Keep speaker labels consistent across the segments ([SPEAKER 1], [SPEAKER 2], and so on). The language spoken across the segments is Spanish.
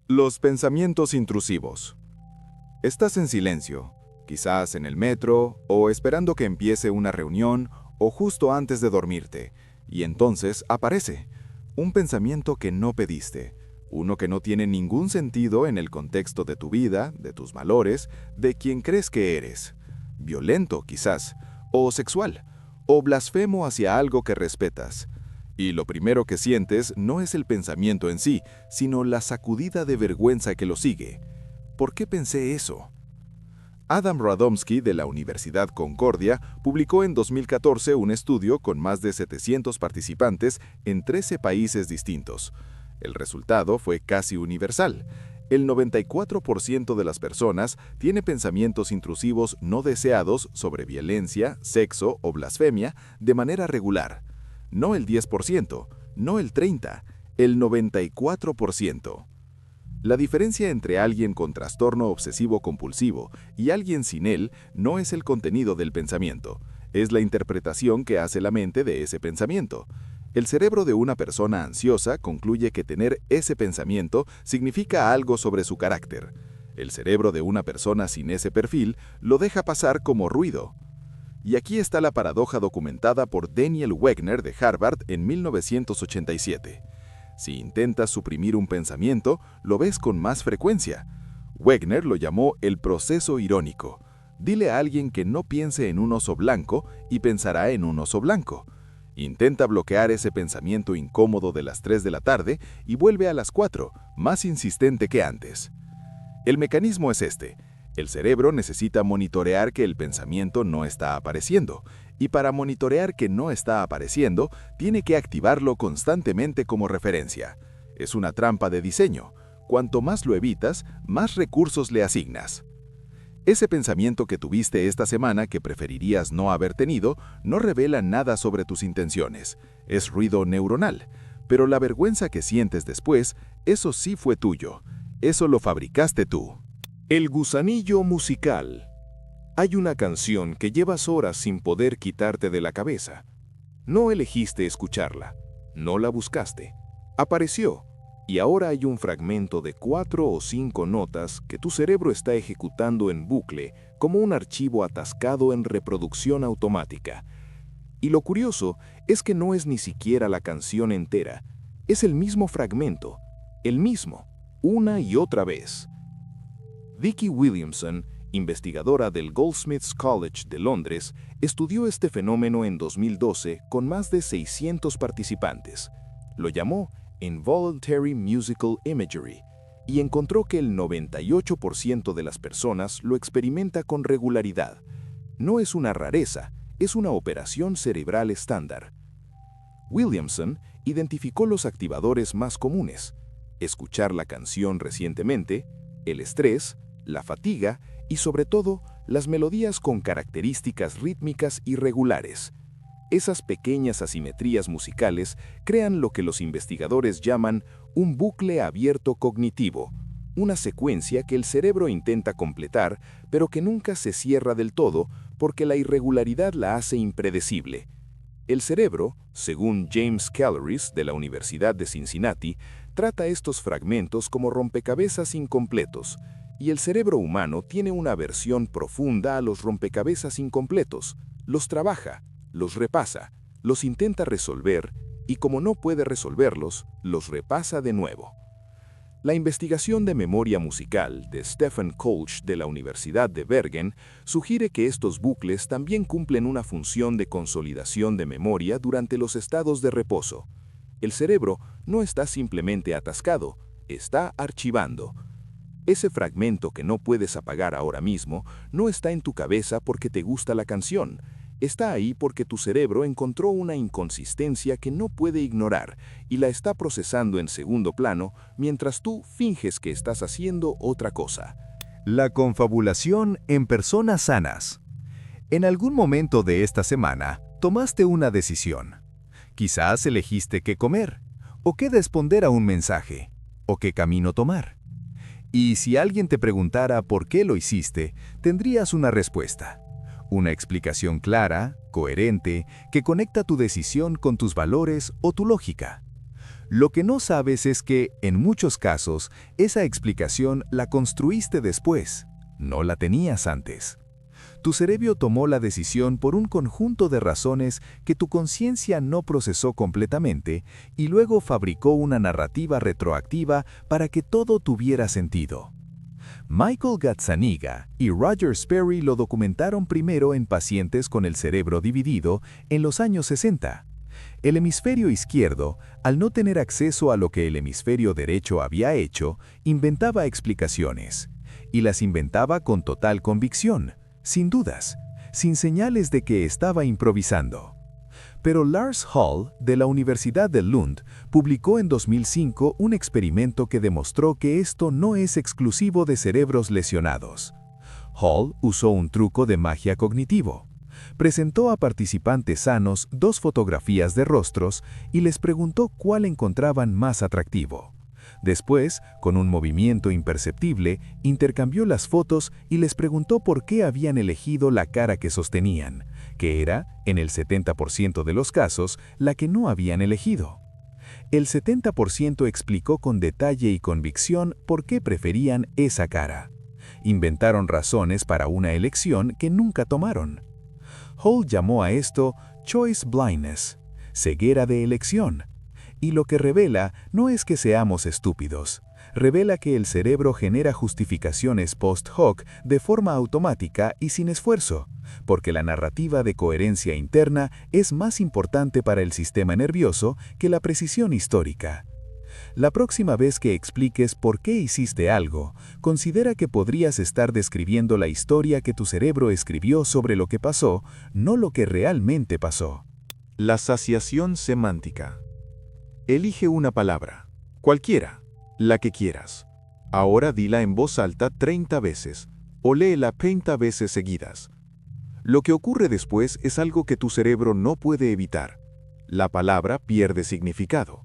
[SPEAKER 1] Los pensamientos intrusivos. Estás en silencio, quizás en el metro, o esperando que empiece una reunión, o justo antes de dormirte, y entonces aparece un pensamiento que no pediste, uno que no tiene ningún sentido en el contexto de tu vida, de tus valores, de quien crees que eres. Violento, quizás, o sexual, o blasfemo hacia algo que respetas. Y lo primero que sientes no es el pensamiento en sí, sino la sacudida de vergüenza que lo sigue. ¿Por qué pensé eso? Adam Radomski, de la Universidad Concordia, publicó en 2014 un estudio con más de 700 participantes en 13 países distintos. El resultado fue casi universal. El 94% de las personas tiene pensamientos intrusivos no deseados sobre violencia, sexo o blasfemia de manera regular. No el 10%, no el 30%, el 94%. La diferencia entre alguien con trastorno obsesivo-compulsivo y alguien sin él no es el contenido del pensamiento, es la interpretación que hace la mente de ese pensamiento. El cerebro de una persona ansiosa concluye que tener ese pensamiento significa algo sobre su carácter. El cerebro de una persona sin ese perfil lo deja pasar como ruido. Y aquí está la paradoja documentada por Daniel Wegner de Harvard en 1987. Si intentas suprimir un pensamiento, lo ves con más frecuencia. Wegner lo llamó el proceso irónico. Dile a alguien que no piense en un oso blanco y pensará en un oso blanco. Intenta bloquear ese pensamiento incómodo de las 3 de la tarde y vuelve a las 4, más insistente que antes. El mecanismo es este. El cerebro necesita monitorear que el pensamiento no está apareciendo, y para monitorear que no está apareciendo, tiene que activarlo constantemente como referencia. Es una trampa de diseño. Cuanto más lo evitas, más recursos le asignas. Ese pensamiento que tuviste esta semana que preferirías no haber tenido, no revela nada sobre tus intenciones. Es ruido neuronal. Pero la vergüenza que sientes después, eso sí fue tuyo. Eso lo fabricaste tú.
[SPEAKER 2] El gusanillo musical. Hay una canción que llevas horas sin poder quitarte de la cabeza. No elegiste escucharla, no la buscaste. Apareció, y ahora hay un fragmento de 4 o 5 notas que tu cerebro está ejecutando en bucle como un archivo atascado en reproducción automática. Y lo curioso es que no es ni siquiera la canción entera, es el mismo fragmento, el mismo, una y otra vez. Vicki Williamson, investigadora del Goldsmiths College de Londres, estudió este fenómeno en 2012 con más de 600 participantes. Lo llamó Involuntary Musical Imagery y encontró que el 98% de las personas lo experimenta con regularidad. No es una rareza, es una operación cerebral estándar. Williamson identificó los activadores más comunes: escuchar la canción recientemente, el estrés, la fatiga y, sobre todo, las melodías con características rítmicas irregulares. Esas pequeñas asimetrías musicales crean lo que los investigadores llaman un bucle abierto cognitivo, una secuencia que el cerebro intenta completar, pero que nunca se cierra del todo porque la irregularidad la hace impredecible. El cerebro, según James Caloris de la Universidad de Cincinnati, trata estos fragmentos como rompecabezas incompletos, y el cerebro humano tiene una aversión profunda a los rompecabezas incompletos. Los trabaja, los repasa, los intenta resolver y, como no puede resolverlos, los repasa de nuevo. La investigación de memoria musical de Stephen Koch de la Universidad de Bergen sugiere que estos bucles también cumplen una función de consolidación de memoria durante los estados de reposo. El cerebro no está simplemente atascado, está archivando. Ese fragmento que no puedes apagar ahora mismo no está en tu cabeza porque te gusta la canción. Está ahí porque tu cerebro encontró una inconsistencia que no puede ignorar y la está procesando en segundo plano mientras tú finges que estás haciendo otra cosa.
[SPEAKER 3] La confabulación en personas sanas. En algún momento de esta semana, tomaste una decisión. Quizás elegiste qué comer, o qué responder a un mensaje, o qué camino tomar. Y si alguien te preguntara por qué lo hiciste, tendrías una respuesta. Una explicación clara, coherente, que conecta tu decisión con tus valores o tu lógica. Lo que no sabes es que, en muchos casos, esa explicación la construiste después, no la tenías antes. Tu cerebro tomó la decisión por un conjunto de razones que tu conciencia no procesó completamente y luego fabricó una narrativa retroactiva para que todo tuviera sentido. Michael Gazzaniga y Roger Sperry lo documentaron primero en pacientes con el cerebro dividido en los años 60. El hemisferio izquierdo, al no tener acceso a lo que el hemisferio derecho había hecho, inventaba explicaciones. Y las inventaba con total convicción, sin dudas, sin señales de que estaba improvisando. Pero Lars Hall, de la Universidad de Lund, publicó en 2005 un experimento que demostró que esto no es exclusivo de cerebros lesionados. Hall usó un truco de magia cognitivo. Presentó a participantes sanos 2 fotografías de rostros y les preguntó cuál encontraban más atractivo. Después, con un movimiento imperceptible, intercambió las fotos y les preguntó por qué habían elegido la cara que sostenían, que era, en el 70% de los casos, la que no habían elegido. El 70% explicó con detalle y convicción por qué preferían esa cara. Inventaron razones para una elección que nunca tomaron. Hall llamó a esto choice blindness, ceguera de elección. Y lo que revela no es que seamos estúpidos, revela que el cerebro genera justificaciones post hoc de forma automática y sin esfuerzo, porque la narrativa de coherencia interna es más importante para el sistema nervioso que la precisión histórica. La próxima vez que expliques por qué hiciste algo, considera que podrías estar describiendo la historia que tu cerebro escribió sobre lo que pasó, no lo que realmente pasó.
[SPEAKER 2] La saciación semántica. Elige una palabra, cualquiera, la que quieras. Ahora dila en voz alta 30 veces, o léela 30 veces seguidas. Lo que ocurre después es algo que tu cerebro no puede evitar. La palabra pierde significado.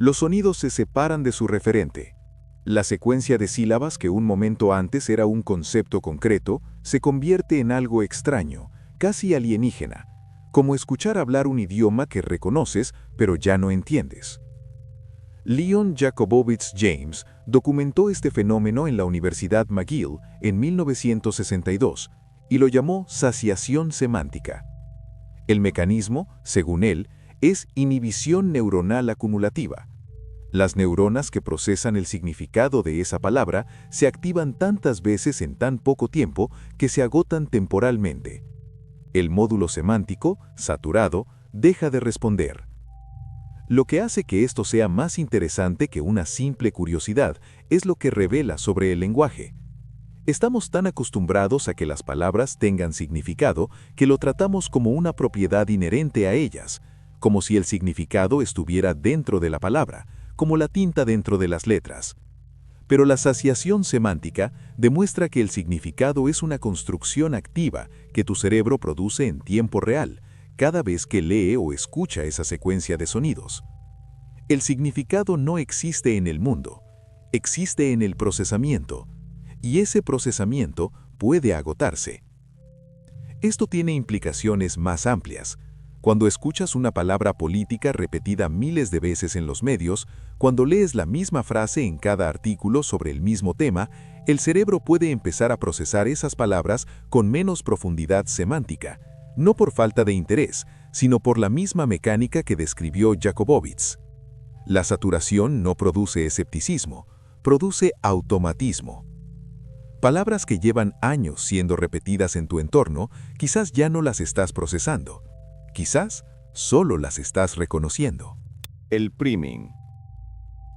[SPEAKER 2] Los sonidos se separan de su referente. La secuencia de sílabas que un momento antes era un concepto concreto se convierte en algo extraño, casi alienígena, como escuchar hablar un idioma que reconoces pero ya no entiendes. Leon Jakobowitz James documentó este fenómeno en la Universidad McGill en 1962 y lo llamó saciación semántica. El mecanismo, según él, es inhibición neuronal acumulativa. Las neuronas que procesan el significado de esa palabra se activan tantas veces en tan poco tiempo que se agotan temporalmente. El módulo semántico, saturado, deja de responder. Lo que hace que esto sea más interesante que una simple curiosidad es lo que revela sobre el lenguaje. Estamos tan acostumbrados a que las palabras tengan significado que lo tratamos como una propiedad inherente a ellas, como si el significado estuviera dentro de la palabra, como la tinta dentro de las letras. Pero la saciación semántica demuestra que el significado es una construcción activa que tu cerebro produce en tiempo real, cada vez que lee o escucha esa secuencia de sonidos. El significado no existe en el mundo, existe en el procesamiento, y ese procesamiento puede agotarse. Esto tiene implicaciones más amplias. Cuando escuchas una palabra política repetida miles de veces en los medios, cuando lees la misma frase en cada artículo sobre el mismo tema, el cerebro puede empezar a procesar esas palabras con menos profundidad semántica, no por falta de interés, sino por la misma mecánica que describió Jakobowitz. La saturación no produce escepticismo, produce automatismo. Palabras que llevan años siendo repetidas en tu entorno, quizás ya no las estás procesando. Quizás solo las estás reconociendo.
[SPEAKER 4] El priming.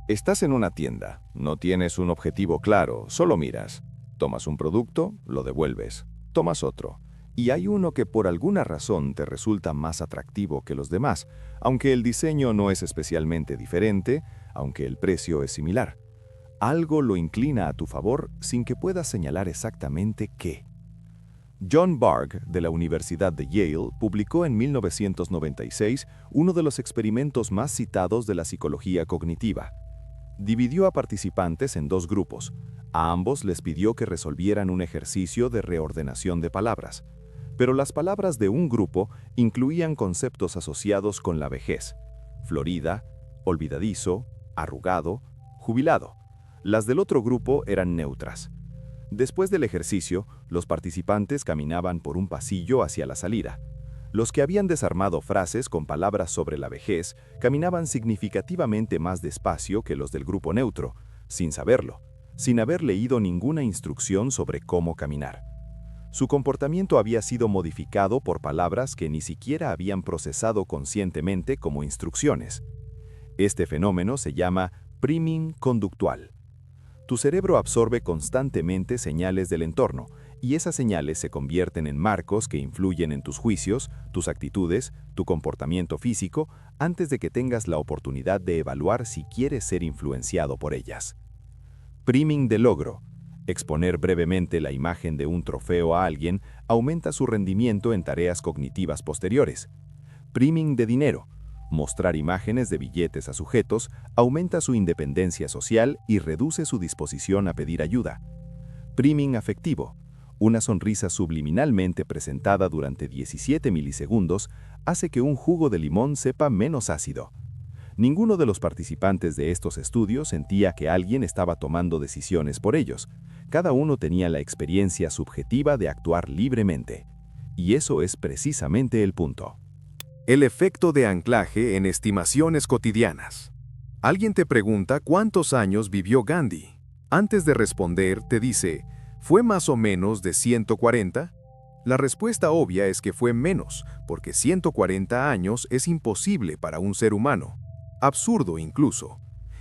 [SPEAKER 4] Estás en una tienda, no tienes un objetivo claro, solo miras. Tomas un producto, lo devuelves. Tomas otro. Y hay uno que por alguna razón te resulta más atractivo que los demás, aunque el diseño no es especialmente diferente, aunque el precio es similar. Algo lo inclina a tu favor sin que puedas señalar exactamente qué. John Bargh, de la Universidad de Yale, publicó en 1996 uno de los experimentos más citados de la psicología cognitiva. Dividió a participantes en 2 grupos. A ambos les pidió que resolvieran un ejercicio de reordenación de palabras. Pero las palabras de un grupo incluían conceptos asociados con la vejez: Florida, olvidadizo, arrugado, jubilado. Las del otro grupo eran neutras. Después del ejercicio, los participantes caminaban por un pasillo hacia la salida. Los que habían desarmado frases con palabras sobre la vejez caminaban significativamente más despacio que los del grupo neutro, sin saberlo, sin haber leído ninguna instrucción sobre cómo caminar. Su comportamiento había sido modificado por palabras que ni siquiera habían procesado conscientemente como instrucciones. Este fenómeno se llama priming conductual. Tu cerebro absorbe constantemente señales del entorno, y esas señales se convierten en marcos que influyen en tus juicios, tus actitudes, tu comportamiento físico, antes de que tengas la oportunidad de evaluar si quieres ser influenciado por ellas. Priming de logro. Exponer brevemente la imagen de un trofeo a alguien aumenta su rendimiento en tareas cognitivas posteriores. Priming de dinero. Mostrar imágenes de billetes a sujetos aumenta su independencia social y reduce su disposición a pedir ayuda. Priming afectivo. Una sonrisa subliminalmente presentada durante 17 milisegundos hace que un jugo de limón sepa menos ácido. Ninguno de los participantes de estos estudios sentía que alguien estaba tomando decisiones por ellos. Cada uno tenía la experiencia subjetiva de actuar libremente. Y eso es precisamente el punto.
[SPEAKER 2] El efecto de anclaje en estimaciones cotidianas. Alguien te pregunta cuántos años vivió Gandhi. Antes de responder, te dice, ¿fue más o menos de 140? La respuesta obvia es que fue menos, porque 140 años es imposible para un ser humano. Absurdo incluso.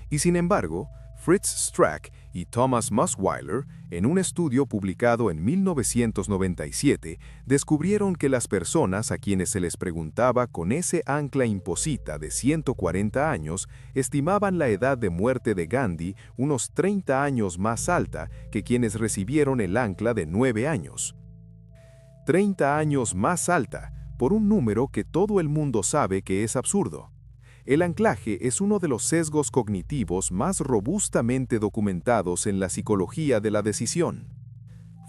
[SPEAKER 2] Y sin embargo, Fritz Strack y Thomas Musweiler, en un estudio publicado en 1997, descubrieron que las personas a quienes se les preguntaba con ese ancla imposita de 140 años estimaban la edad de muerte de Gandhi unos 30 años más alta que quienes recibieron el ancla de 9 años. 30 años más alta, por un número que todo el mundo sabe que es absurdo. El anclaje es uno de los sesgos cognitivos más robustamente documentados en la psicología de la decisión.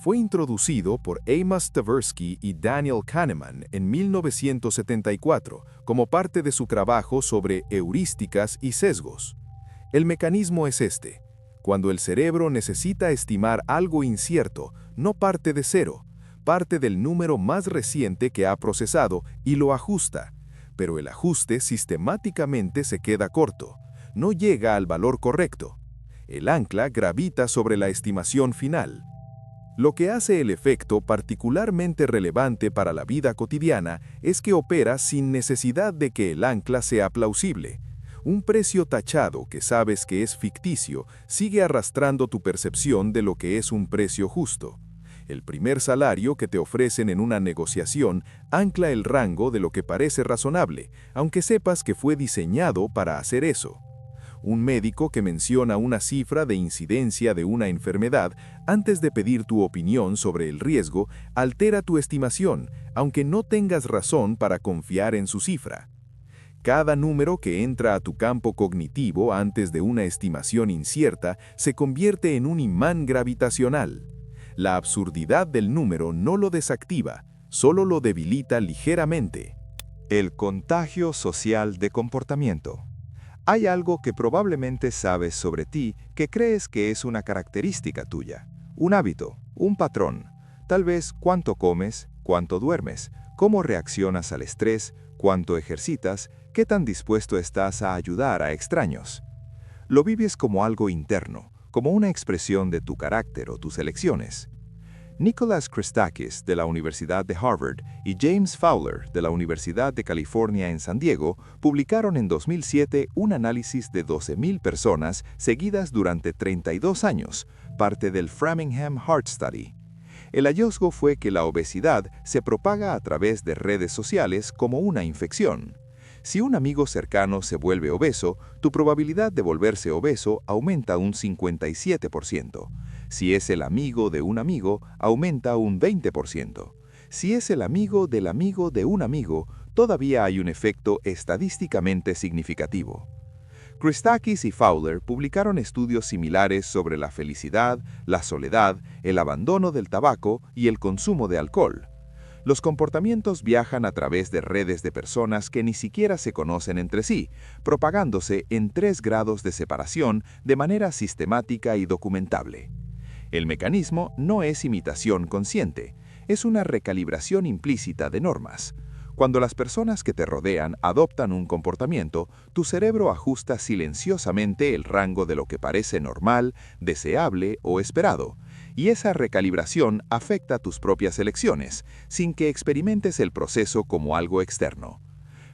[SPEAKER 2] Fue introducido por Amos Tversky y Daniel Kahneman en 1974 como parte de su trabajo sobre heurísticas y sesgos. El mecanismo es este. Cuando el cerebro necesita estimar algo incierto, no parte de cero, parte del número más reciente que ha procesado y lo ajusta. Pero el ajuste sistemáticamente se queda corto, no llega al valor correcto. El ancla gravita sobre la estimación final. Lo que hace el efecto particularmente relevante para la vida cotidiana es que opera sin necesidad de que el ancla sea plausible. Un precio tachado que sabes que es ficticio sigue arrastrando tu percepción de lo que es un precio justo. El primer salario que te ofrecen en una negociación ancla el rango de lo que parece razonable, aunque sepas que fue diseñado para hacer eso. Un médico que menciona una cifra de incidencia de una enfermedad antes de pedir tu opinión sobre el riesgo altera tu estimación, aunque no tengas razón para confiar en su cifra. Cada número que entra a tu campo cognitivo antes de una estimación incierta se convierte en un imán gravitacional. La absurdidad del número no lo desactiva, solo lo debilita ligeramente.
[SPEAKER 1] El contagio social de comportamiento. Hay algo que probablemente sabes sobre ti que crees que es una característica tuya, un hábito, un patrón, tal vez cuánto comes, cuánto duermes, cómo reaccionas al estrés, cuánto ejercitas, qué tan dispuesto estás a ayudar a extraños. Lo vives como algo interno, como una expresión de tu carácter o tus elecciones. Nicholas Christakis, de la Universidad de Harvard, y James Fowler, de la Universidad de California en San Diego, publicaron en 2007 un análisis de 12,000 personas seguidas durante 32 años, parte del Framingham Heart Study. El hallazgo fue que la obesidad se propaga a través de redes sociales como una infección. Si un amigo cercano se vuelve obeso, tu probabilidad de volverse obeso aumenta un 57%. Si es el amigo de un amigo, aumenta un 20%. Si es el amigo de un amigo, todavía hay un efecto estadísticamente significativo. Christakis y Fowler publicaron estudios similares sobre la felicidad, la soledad, el abandono del tabaco y el consumo de alcohol.
[SPEAKER 2] Los comportamientos viajan a través de redes de personas que ni siquiera se conocen entre sí, propagándose en 3 grados de separación de manera sistemática y documentable. El mecanismo no es imitación consciente, es una recalibración implícita de normas. Cuando las personas que te rodean adoptan un comportamiento, tu cerebro ajusta silenciosamente el rango de lo que parece normal, deseable o esperado, y esa recalibración afecta tus propias elecciones, sin que experimentes el proceso como algo externo.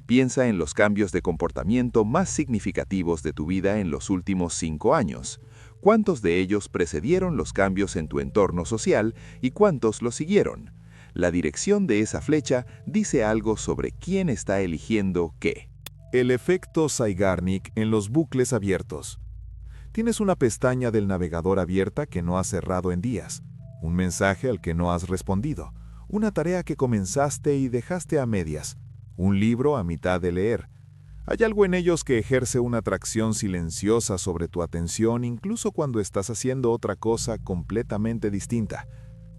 [SPEAKER 2] Piensa en los cambios de comportamiento más significativos de tu vida en los últimos 5 años. ¿Cuántos de ellos precedieron los cambios en tu entorno social y cuántos los siguieron? La dirección de esa flecha dice algo sobre quién está eligiendo qué.
[SPEAKER 1] El efecto Zeigarnik en los bucles abiertos. Tienes una pestaña del navegador abierta que no has cerrado en días, un mensaje al que no has respondido, una tarea que comenzaste y dejaste a medias, un libro a mitad de leer. Hay algo en ellos que ejerce una atracción silenciosa sobre tu atención incluso cuando estás haciendo otra cosa completamente distinta.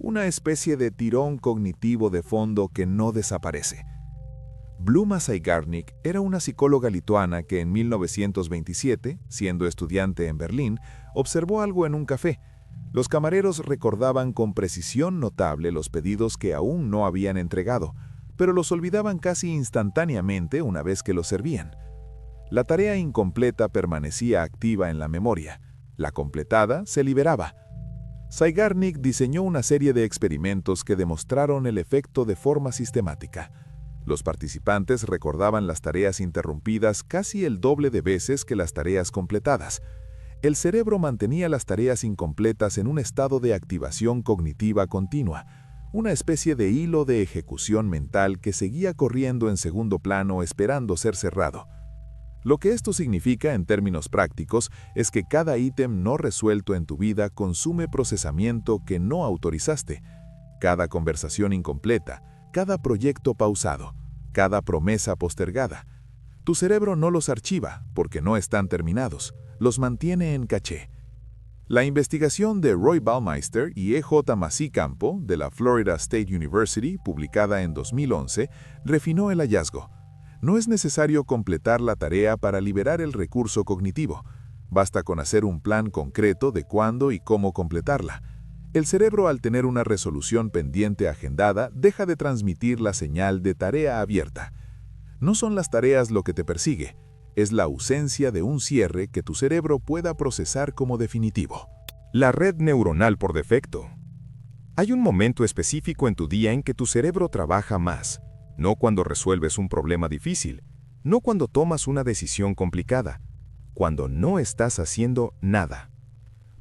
[SPEAKER 1] Una especie de tirón cognitivo de fondo que no desaparece. Bluma Zeigarnik era una psicóloga lituana que en 1927, siendo estudiante en Berlín, observó algo en un café. Los camareros recordaban con precisión notable los pedidos que aún no habían entregado, pero los olvidaban casi instantáneamente una vez que los servían. La tarea incompleta permanecía activa en la memoria. La completada se liberaba. Zeigarnik diseñó una serie de experimentos que demostraron el efecto de forma sistemática. Los participantes recordaban las tareas interrumpidas casi el doble de veces que las tareas completadas. El cerebro mantenía las tareas incompletas en un estado de activación cognitiva continua, una especie de hilo de ejecución mental que seguía corriendo en segundo plano esperando ser cerrado. Lo que esto significa en términos prácticos es que cada ítem no resuelto en tu vida consume procesamiento que no autorizaste. Cada conversación incompleta, cada proyecto pausado, cada promesa postergada. Tu cerebro no los archiva porque no están terminados, los mantiene en caché. La investigación de Roy Baumeister y E.J. Massey Campo de la Florida State University, publicada en 2011, refinó el hallazgo. No es necesario completar la tarea para liberar el recurso cognitivo. Basta con hacer un plan concreto de cuándo y cómo completarla. El cerebro, al tener una resolución pendiente agendada, deja de transmitir la señal de tarea abierta. No son las tareas lo que te persigue, es la ausencia de un cierre que tu cerebro pueda procesar como definitivo.
[SPEAKER 2] La red neuronal por defecto. Hay un momento específico en tu día en que tu cerebro trabaja más. No cuando resuelves un problema difícil, no cuando tomas una decisión complicada, cuando no estás haciendo nada.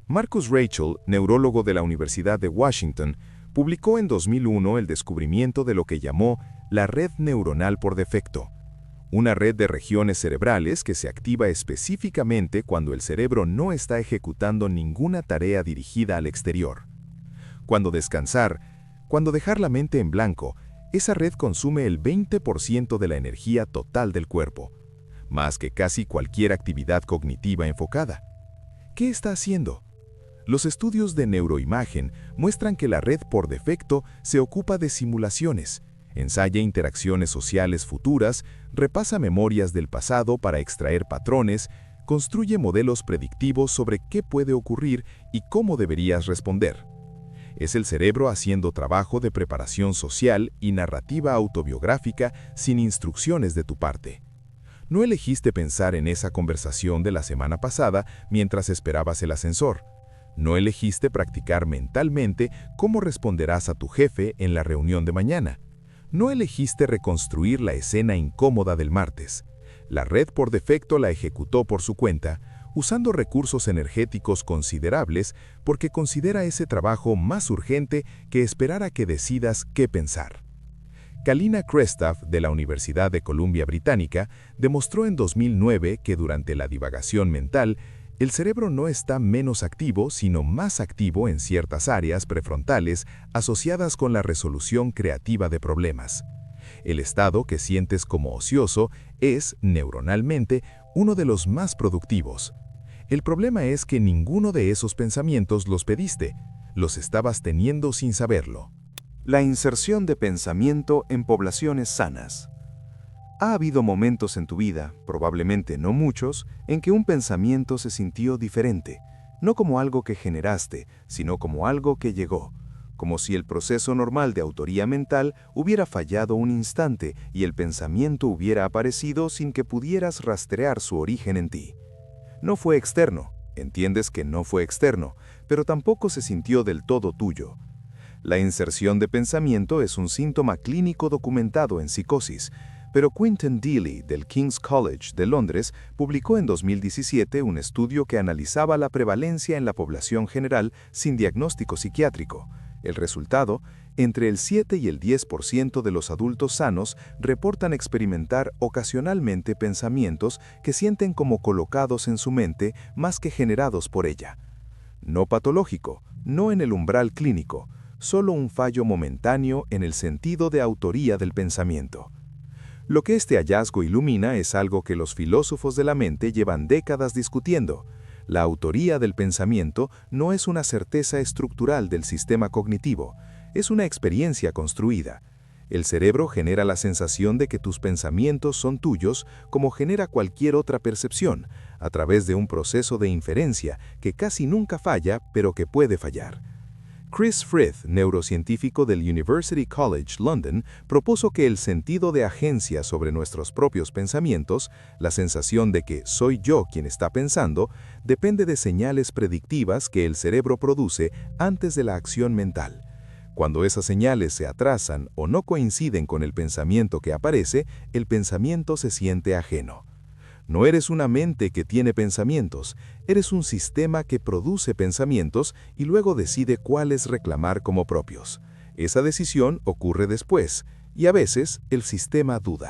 [SPEAKER 2] Marcus Rachel, neurólogo de la Universidad de Washington, publicó en 2001 el descubrimiento de lo que llamó la red neuronal por defecto, una red de regiones cerebrales que se activa específicamente cuando el cerebro no está ejecutando ninguna tarea dirigida al exterior. Cuando descansar, cuando dejar la mente en blanco, esa red consume el 20% de la energía total del cuerpo, más que casi cualquier actividad cognitiva enfocada. ¿Qué está haciendo? Los estudios de neuroimagen muestran que la red por defecto se ocupa de simulaciones, ensaya interacciones sociales futuras, repasa memorias del pasado para extraer patrones, construye modelos predictivos sobre qué puede ocurrir y cómo deberías responder. Es el cerebro haciendo trabajo de preparación social y narrativa autobiográfica sin instrucciones de tu parte. No elegiste pensar en esa conversación de la semana pasada mientras esperabas el ascensor. No elegiste practicar mentalmente cómo responderás a tu jefe en la reunión de mañana. No elegiste reconstruir la escena incómoda del martes. La red por defecto la ejecutó por su cuenta, usando recursos energéticos considerables porque considera ese trabajo más urgente que esperar a que decidas qué pensar. Kalina Krestaff, de la Universidad de Columbia Británica, demostró en 2009 que durante la divagación mental, el cerebro no está menos activo, sino más activo en ciertas áreas prefrontales asociadas con la resolución creativa de problemas. El estado que sientes como ocioso es, neuronalmente, uno de los más productivos. El problema es que ninguno de esos pensamientos los pediste, los estabas teniendo sin saberlo.
[SPEAKER 3] La inserción de pensamiento en poblaciones sanas. Ha habido momentos en tu vida, probablemente no muchos, en que un pensamiento se sintió diferente, no como algo que generaste, sino como algo que llegó, como si el proceso normal de autoría mental hubiera fallado un instante y el pensamiento hubiera aparecido sin que pudieras rastrear su origen en ti. No fue externo, entiendes que no fue externo, pero tampoco se sintió del todo tuyo. La inserción de pensamiento es un síntoma clínico documentado en psicosis, pero Quinton Deeley, del King's College de Londres, publicó en 2017 un estudio que analizaba la prevalencia en la población general sin diagnóstico psiquiátrico. El resultado, entre el 7 y el 10% de los adultos sanos reportan experimentar ocasionalmente pensamientos que sienten como colocados en su mente más que generados por ella. No patológico, no en el umbral clínico, solo un fallo momentáneo en el sentido de autoría del pensamiento. Lo que este hallazgo ilumina es algo que los filósofos de la mente llevan décadas discutiendo. La autoría del pensamiento no es una certeza estructural del sistema cognitivo, es una experiencia construida. El cerebro genera la sensación de que tus pensamientos son tuyos como genera cualquier otra percepción, a través de un proceso de inferencia que casi nunca falla, pero que puede fallar. Chris Frith, neurocientífico del University College London, propuso que el sentido de agencia sobre nuestros propios pensamientos, la sensación de que soy yo quien está pensando, depende de señales predictivas que el cerebro produce antes de la acción mental. Cuando esas señales se atrasan o no coinciden con el pensamiento que aparece, el pensamiento se siente ajeno. No eres una mente que tiene pensamientos, eres un sistema que produce pensamientos y luego decide cuáles reclamar como propios. Esa decisión ocurre después, y a veces el sistema duda.